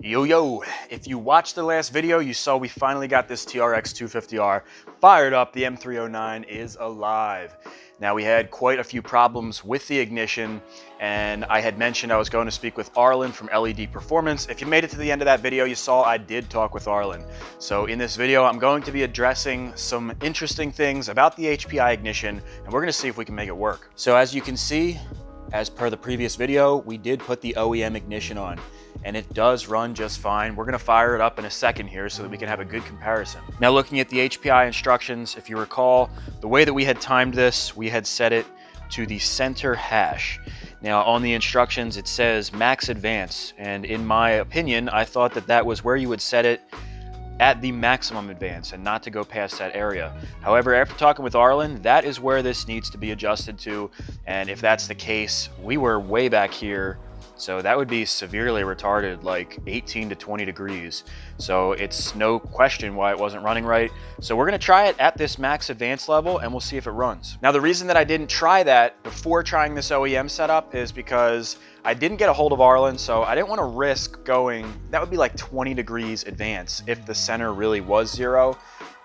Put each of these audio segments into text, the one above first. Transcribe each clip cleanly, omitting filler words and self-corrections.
Yo, if you watched the last video, you saw we finally got this TRX250R fired up. The M309 is alive. Now, we had quite a few problems with the ignition, and I had mentioned I was going to speak with Arlen from LED Performance. If you made it to the end of that video, you saw I did talk with Arlen. So in this video, I'm going to be addressing some interesting things about the HPI Ignition, and we're going to see if we can make it work. So as you can see, as per the previous video, we did put the OEM Ignition on, and it does run just fine. We're gonna fire it up in a second here so that we can have a good comparison. Now, looking at the HPI instructions, if you recall, the way that we had timed this, we had set it to the center hash. Now, on the instructions, it says max advance, and in my opinion, I thought that that was where you would set it at the maximum advance and not to go past that area. However, after talking with Arlen, that is where this needs to be adjusted to, and if that's the case, we were way back here, so that would be severely retarded, like 18 to 20 degrees. So it's no question why it wasn't running right. So we're gonna try it at this max advance level and we'll see if it runs. Now, the reason that I didn't try that before trying this OEM setup is because I didn't get a hold of Arlen, so I didn't want to risk going, that would be like 20 degrees advance if the center really was zero.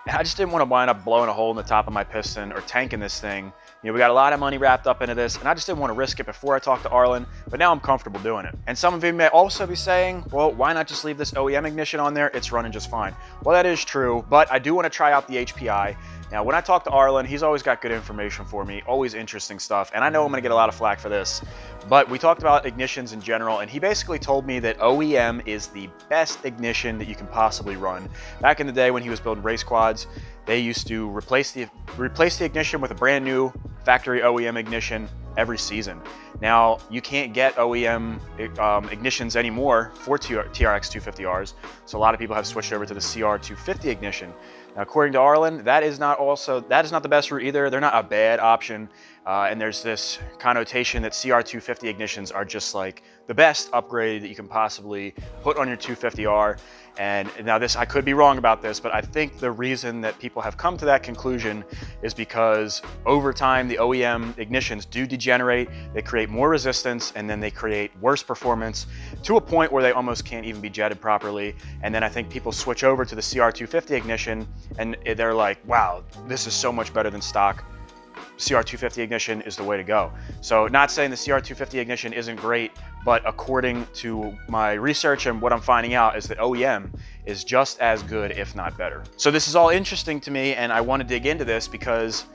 And I just didn't want to wind up blowing a hole in the top of my piston or tanking this thing. You know, we got a lot of money wrapped up into this, and I just didn't want to risk it before I talked to Arlen, but now I'm comfortable doing it. And some of you may also be saying, well, why not just leave this OEM Ignition on there? It's running just fine. Well, that is true, but I do want to try out the HPI. Now, when I talk to Arlen, he's always got good information for me, always interesting stuff, and I know I'm gonna get a lot of flack for this, but we talked about ignitions in general, and he basically told me that OEM is the best ignition that you can possibly run. Back in the day when he was building race quads, they used to replace the ignition with a brand new factory OEM ignition every season. Now, you can't get OEM ignitions anymore for TRX250Rs, so a lot of people have switched over to the CR250 ignition. Now, according to Arlen, that is not the best route either. They're not a bad option, and there's this connotation that CR250 ignitions are just like the best upgrade that you can possibly put on your 250R. And now this, I could be wrong about this, but I think the reason that people have come to that conclusion is because over time, the OEM ignitions do degenerate, they create more resistance, and then they create worse performance to a point where they almost can't even be jetted properly. And then I think people switch over to the CR250 ignition and they're like, wow, this is so much better than stock. CR250 ignition is the way to go. So not saying the CR250 ignition isn't great, but according to my research and what I'm finding out is that OEM is just as good, if not better. So this is all interesting to me, and I want to dig into this because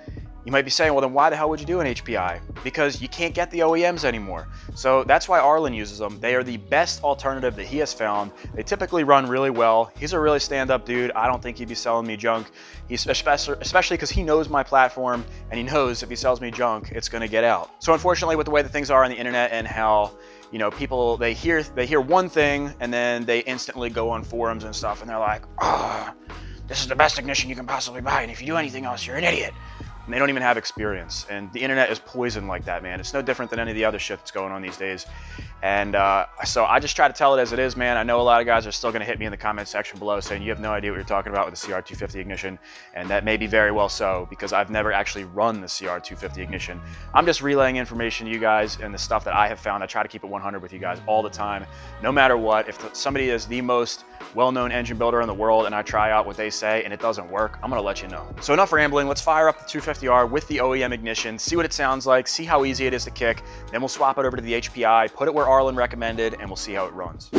you might be saying, well, then why the hell would you do an HPI? Because you can't get the OEMs anymore. So that's why Arlen uses them. They are the best alternative that he has found. They typically run really well. He's a really stand-up dude. I don't think he'd be selling me junk. He's especially because he knows my platform, and he knows if he sells me junk, it's gonna get out. So unfortunately, with the way that things are on the internet and how, you know, people, they hear one thing and then they instantly go on forums and stuff and they're like, oh, this is the best ignition you can possibly buy, and if you do anything else, you're an idiot. And they don't even have experience. And the internet is poison like that, man. It's no different than any of the other shit that's going on these days. And so I just try to tell it as it is, man. I know a lot of guys are still gonna hit me in the comment section below saying you have no idea what you're talking about with the CR250 ignition. And that may be very well so, because I've never actually run the CR250 ignition. I'm just relaying information to you guys and the stuff that I have found. I try to keep it 100 with you guys all the time, no matter what. If somebody is the most well-known engine builder in the world and I try out what they say and it doesn't work, I'm gonna let you know. So enough rambling, let's fire up the 250R with the OEM ignition, see what it sounds like, see how easy it is to kick, then we'll swap it over to the HPI, put it where Arlen recommended, and we'll see how it runs.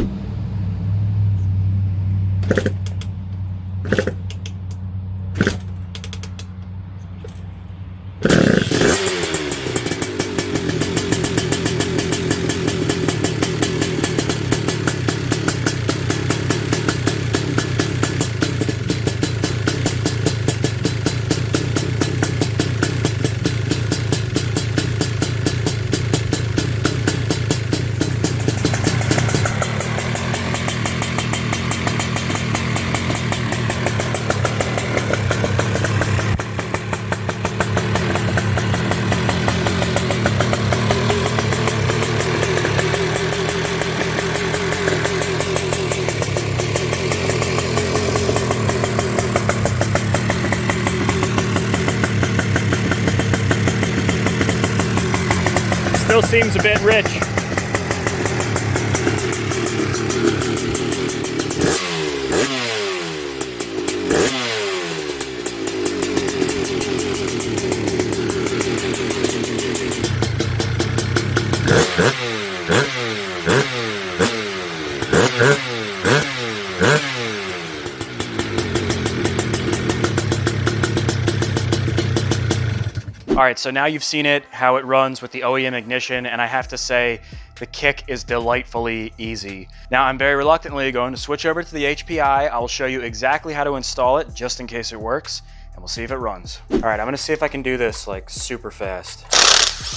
Still seems a bit rich. right, so now you've seen it, how it runs with the OEM Ignition, and I have to say, the kick is delightfully easy. Now I'm very reluctantly going to switch over to the HPI. I will show you exactly how to install it, just in case it works, and we'll see if it runs. All right, I'm gonna see if I can do this like super fast.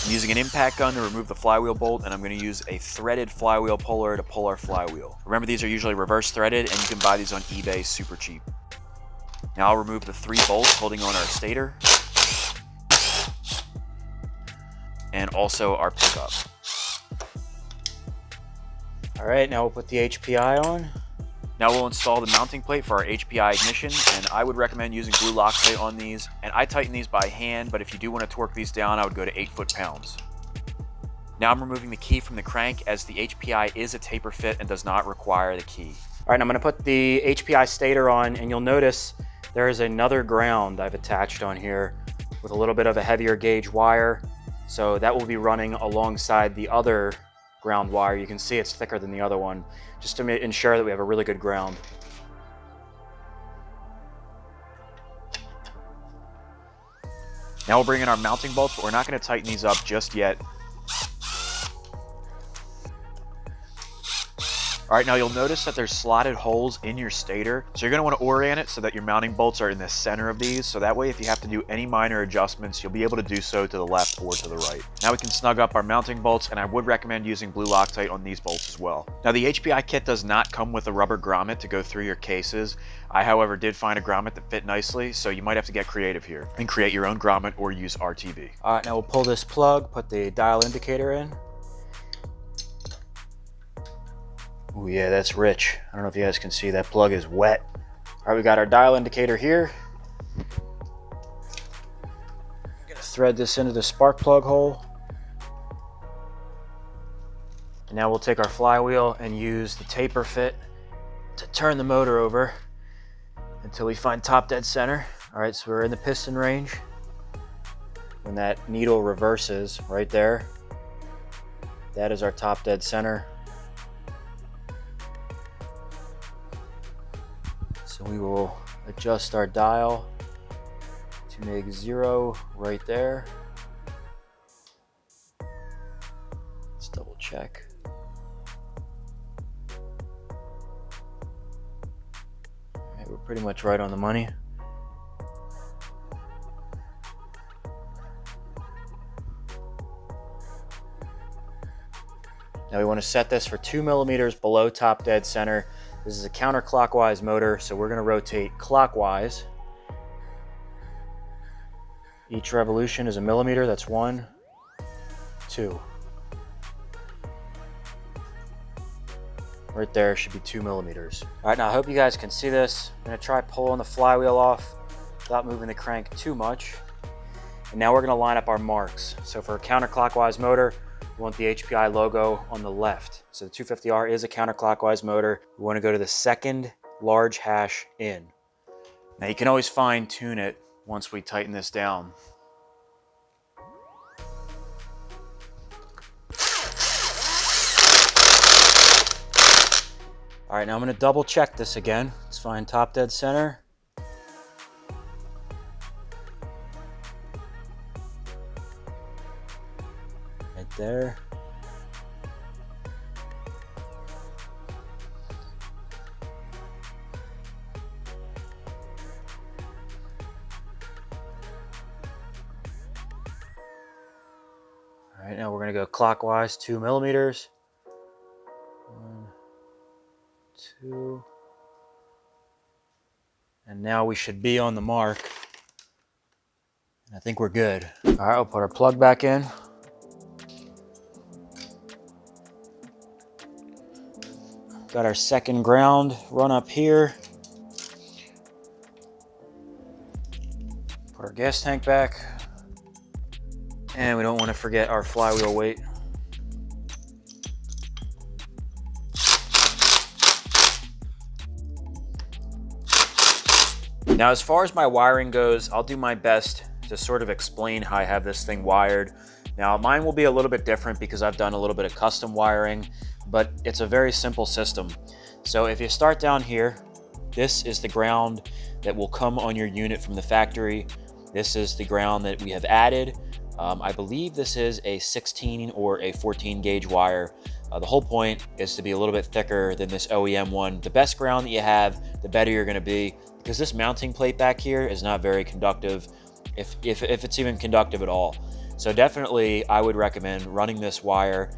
I'm using an impact gun to remove the flywheel bolt, and I'm going to use a threaded flywheel puller to pull our flywheel. Remember, these are usually reverse threaded, and you can buy these on eBay super cheap. Now I'll remove the 3 bolts holding on our stator, and also our pickup. All right, now we'll put the HPI on. Now we'll install the mounting plate for our HPI Ignition, and I would recommend using glue Loctite on these. And I tighten these by hand, but if you do want to torque these down, I would go to 8 foot-pounds. Now I'm removing the key from the crank, as the HPI is a taper fit and does not require the key. All right, I'm going to put the HPI Stator on, and you'll notice there is another ground I've attached on here with a little bit of a heavier gauge wire. So that will be running alongside the other ground wire. You can see it's thicker than the other one, just to ensure that we have a really good ground. Now we'll bring in our mounting bolts, but we're not going to tighten these up just yet. All right, now you'll notice that there's slotted holes in your stator. So you're gonna wanna orient it so that your mounting bolts are in the center of these. So that way, if you have to do any minor adjustments, you'll be able to do so to the left or to the right. Now we can snug up our mounting bolts, and I would recommend using blue Loctite on these bolts as well. Now the HPI kit does not come with a rubber grommet to go through your cases. I, however, did find a grommet that fit nicely, so you might have to get creative here and create your own grommet or use RTV. All right, now we'll pull this plug, put the dial indicator in. Oh yeah, that's rich. I don't know if you guys can see, that plug is wet. All right, we got our dial indicator here. I'm gonna thread this into the spark plug hole. And now we'll take our flywheel and use the taper fit to turn the motor over until we find top dead center. All right, so we're in the piston range. When that needle reverses right there, that is our top dead center. So we will adjust our dial to make 0 right there. Let's double check. All right, we're pretty much right on the money. Now we want to set this for 2 millimeters below top dead center. This is a counterclockwise motor, so we're going to rotate clockwise. Each revolution is a millimeter. That's 1, 2. Right there should be 2 millimeters. All right, now I hope you guys can see this. I'm going to try pulling the flywheel off without moving the crank too much. And now we're going to line up our marks. So for a counterclockwise motor, we want the HPI logo on the left. So the 250R is a counterclockwise motor. We want to go to the second large hash in. Now you can always fine tune it once we tighten this down. All right, now I'm going to double check this again. Let's find top dead center. Right there. All right, now we're going to go clockwise 2 millimeters. 1, 2. And now we should be on the mark. And I think we're good. All right, we'll put our plug back in. Got our second ground run up here. Put our gas tank back. And we don't want to forget our flywheel weight. Now, as far as my wiring goes, I'll do my best to sort of explain how I have this thing wired. Now, mine will be a little bit different because I've done a little bit of custom wiring, but it's a very simple system. So if you start down here, this is the ground that will come on your unit from the factory. This is the ground that we have added. I believe this is a 16 or a 14 gauge wire. The whole point is to be a little bit thicker than this OEM one. The best ground that you have, the better you're going to be, because this mounting plate back here is not very conductive, if it's even conductive at all. So definitely I would recommend running this wire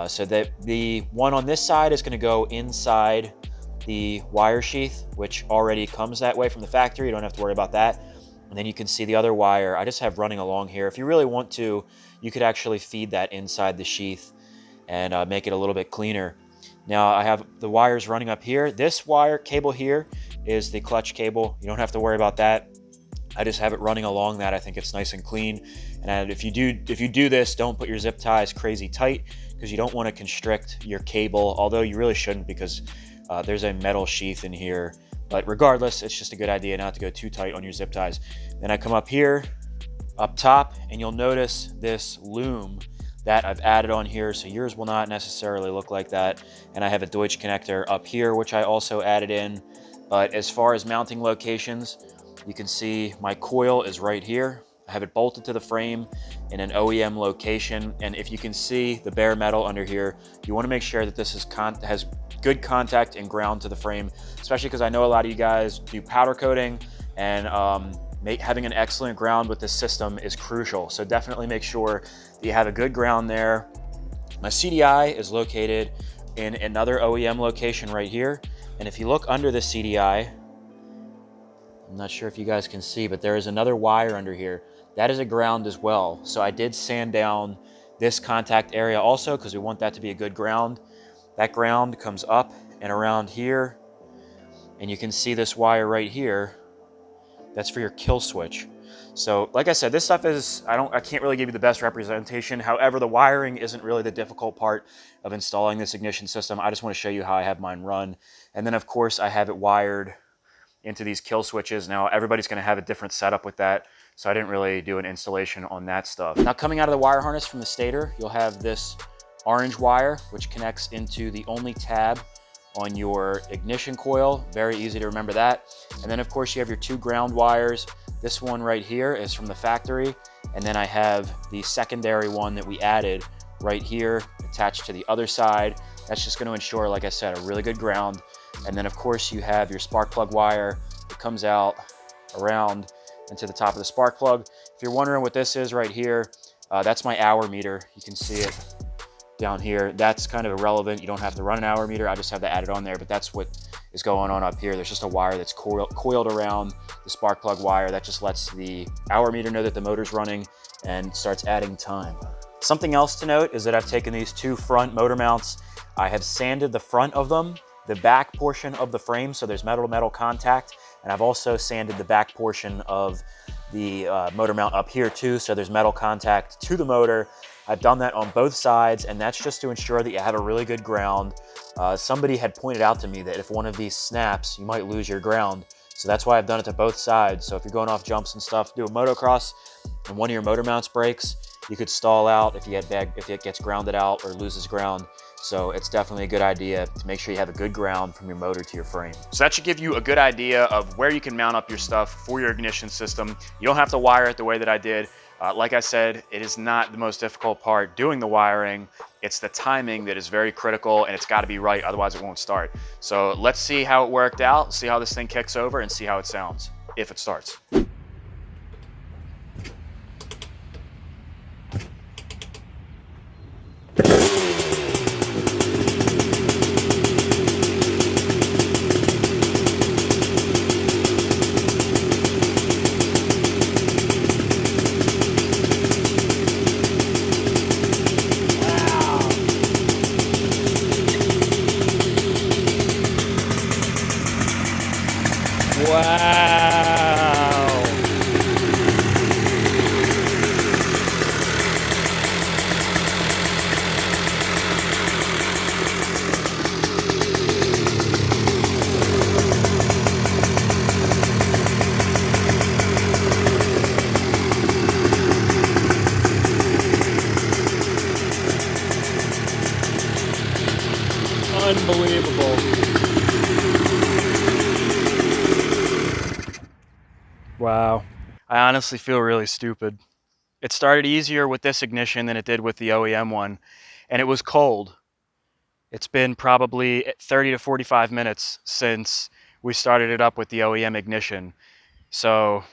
so that the one on this side is going to go inside the wire sheath, which already comes that way from the factory. You don't have to worry about that. And then you can see the other wire I just have running along here. If you really want to, you could actually feed that inside the sheath and make it a little bit cleaner. Now I have the wires running up here. This wire cable here is the clutch cable. You don't have to worry about that. I just have it running along that. I think it's nice and clean. And if you do this, don't put your zip ties crazy tight, because you don't want to constrict your cable, although you really shouldn't, because there's a metal sheath in here. But regardless, it's just a good idea not to go too tight on your zip ties. Then I come up here, up top, and you'll notice this loom that I've added on here, so yours will not necessarily look like that. And I have a Deutsch connector up here, which I also added in. But as far as mounting locations, you can see my coil is right here. I have it bolted to the frame in an OEM location. And if you can see the bare metal under here, you want to make sure that this has good contact and ground to the frame, especially because I know a lot of you guys do powder coating, and having an excellent ground with this system is crucial. So definitely make sure that you have a good ground there. My CDI is located in another OEM location right here. And if you look under the CDI, I'm not sure if you guys can see, but there is another wire under here. That is a ground as well. So I did sand down this contact area also, because we want that to be a good ground. That ground comes up and around here. And you can see this wire right here. That's for your kill switch. So like I said, this stuff is, I can't really give you the best representation. However, the wiring isn't really the difficult part of installing this ignition system. I just want to show you how I have mine run. And then of course I have it wired into these kill switches. Now everybody's going to have a different setup with that, so I didn't really do an installation on that stuff. Now coming out of the wire harness from the stator, you'll have this orange wire which connects into the only tab on your ignition coil. Very easy to remember that. And then of course you have your two ground wires. This one right here is from the factory, and then I have the secondary one that we added right here attached to the other side. That's just going to ensure, like I said, a really good ground. And then of course you have your spark plug wire that comes out around into the top of the spark plug. If you're wondering what this is right here, that's my hour meter. You can see it down here. That's kind of irrelevant. You don't have to run an hour meter. I just have that added on there, but that's what is going on up here. There's just a wire that's coiled around the spark plug wire that just lets the hour meter know that the motor's running and starts adding time. Something else to note is that I've taken these two front motor mounts. I have sanded the front of them, the back portion of the frame, so there's metal to metal contact, and I've also sanded the back portion of the motor mount up here too, so there's metal contact to the motor. I've done that on both sides, and that's just to ensure that you have a really good ground. Somebody had pointed out to me that if one of these snaps, you might lose your ground. So that's why I've done it to both sides. So if you're going off jumps and stuff, do a motocross, and one of your motor mounts breaks, you could stall out if it gets grounded out or loses ground. So it's definitely a good idea to make sure you have a good ground from your motor to your frame. So that should give you a good idea of where you can mount up your stuff for your ignition system. You don't have to wire it the way that I did. Like I said, it is not the most difficult part doing the wiring. It's the timing that is very critical, and it's got to be right, otherwise it won't start. So let's see how it worked out, see how this thing kicks over, and see how it sounds, if it starts. Wow. Unbelievable. Wow. I honestly feel really stupid. It started easier with this ignition than it did with the OEM one, and it was cold. It's been probably 30 to 45 minutes since we started it up with the OEM ignition. So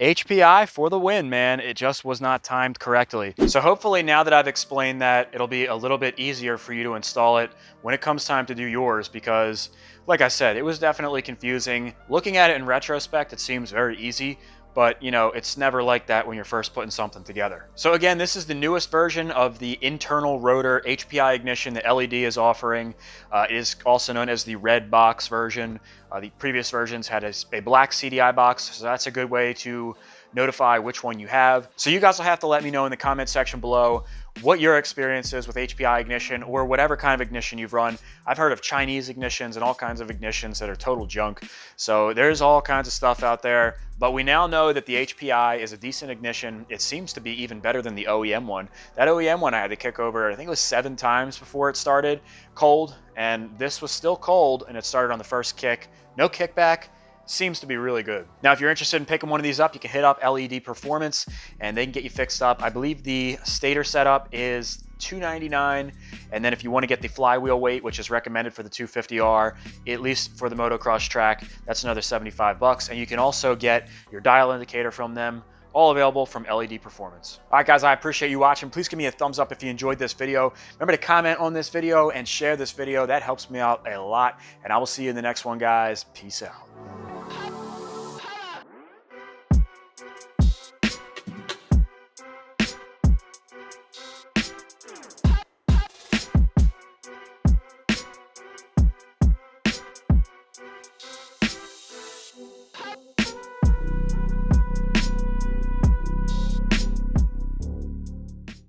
HPI for the win, man. It just was not timed correctly. So hopefully now that I've explained that, it'll be a little bit easier for you to install it when it comes time to do yours, because like I said, it was definitely confusing. Looking at it in retrospect, it seems very easy, but you know, it's never like that when you're first putting something together. So again, this is the newest version of the internal rotor HPI Ignition that LED is offering. It is also known as the red box version. The previous versions had a black CDI box, so that's a good way to notify which one you have. So you guys will have to let me know in the comment section below what your experience is with HPI Ignition or whatever kind of ignition you've run. I've heard of Chinese ignitions and all kinds of ignitions that are total junk. So there's all kinds of stuff out there, but we now know that the HPI is a decent ignition. It seems to be even better than the OEM one. That OEM one I had to kick over, I think it was 7 times before it started cold, and this was still cold and it started on the first kick. No kickback. Seems to be really good. Now, if you're interested in picking one of these up, you can hit up LED Performance and they can get you fixed up. I believe the Stator setup is $299, and then if you want to get the flywheel weight, which is recommended for the 250R, at least for the motocross track, that's another $75. And you can also get your dial indicator from them, all available from LED Performance. All right, guys, I appreciate you watching. Please give me a thumbs up if you enjoyed this video. Remember to comment on this video and share this video. That helps me out a lot. And I will see you in the next one, guys. Peace out.